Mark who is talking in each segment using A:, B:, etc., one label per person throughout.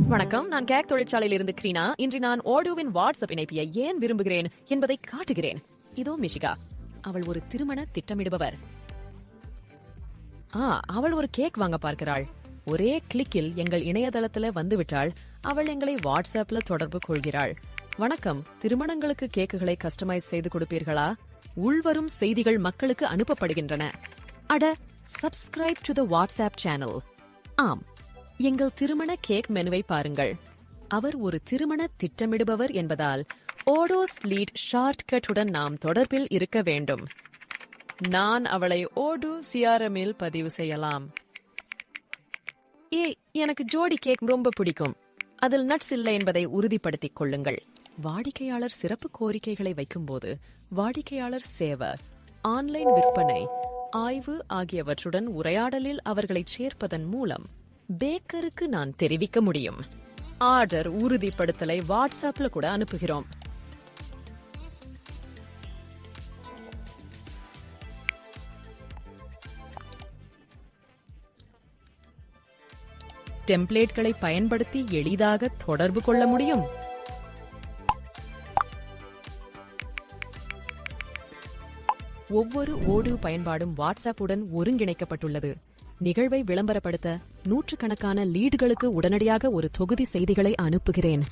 A: வணக்கம், நான் கேக் தொழிற்சாலையில் இருந்து கிரீனா. இன்று நான் ஓடுவின் வாட்ஸ்அப் இணைப்பியை ஏன் விரும்புகிறேன் என்பதை காட்டுகிறேன். இதோ மிஷிகா. அவள் ஒரு திருமண திட்டமிடுபவர். அவள் ஒரு கேக் வாங்க பார்க்கிறாள். ஒரே கிளிக்கில் எங்கள் இணையதளத்துல வந்துவிட்டாள். அவள் எங்களை வாட்ஸ்அப்ல தொடர்பு கொள்கிறாள். வணக்கம், திருமணங்களுக்கு கேக்குகளை கஸ்டமைஸ் செய்து கொடுப்பீர்களா? உள்வரும் செய்திகள் மக்களுக்கு அனுப்பப்படுகின்றன. அட, subscribe to the WhatsApp channel. ஆம், எங்கள் திருமண கேக் மெனுவை பாருங்கள். அவர் ஒரு திருமண திட்டமிடுபவர் என்பதால் ஓடோஸ் லீட் ஷார்ட்கட்டுடன் நாம் தொடர்பில் இருக்க வேண்டும். நான் அவளை ஓடு சிஆர்எம்மில் பதிவு செய்யலாம். எனக்கு ஜோடி கேக் ரொம்ப பிடிக்கும். அதில் நட்ஸ் இல்லை என்பதை உறுதிப்படுத்திக் கொள்ளுங்கள். வாடிக்கையாளர் சிறப்பு கோரிக்கைகளை வைக்கும்போது வாடிக்கையாளர் சேவை, ஆன்லைன் விற்பனை, ஆய்வு ஆகியவற்றுடன் உரையாடலில் அவர்களை சேர்ப்பதன் மூலம் பேக்கருக்கு நான் தெரிவிக்க முடியும். ஆர்டர் உறுதிப்படுத்தலை வாட்ஸ்அப்ல கூட அனுப்புகிறோம். டெம்ப்ளேட்களை பயன்படுத்தி எளிதாக தொடர்பு கொள்ள முடியும். ஒவ்வொரு ஓடு பயன்பாடும் வாட்ஸ்அப் உடன் ஒருங்கிணைக்கப்பட்டுள்ளது. நிகழ்வை விளம்பரப்படுத்த நூற்றுக்கணக்கான லீடுகளுக்கு உடனடியாக ஒரு தொகுதி செய்திகளை அனுப்புகிறேன்.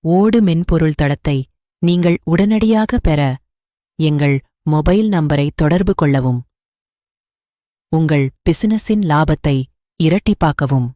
A: ஓடு மென்பொருள் தளத்தை நீங்கள் உடனடியாக பெற எங்கள் மொபைல் நம்பரை தொடர்பு கொள்ளவும். உங்கள் பிசினஸின் லாபத்தை இரட்டிப்பாக்கவும்.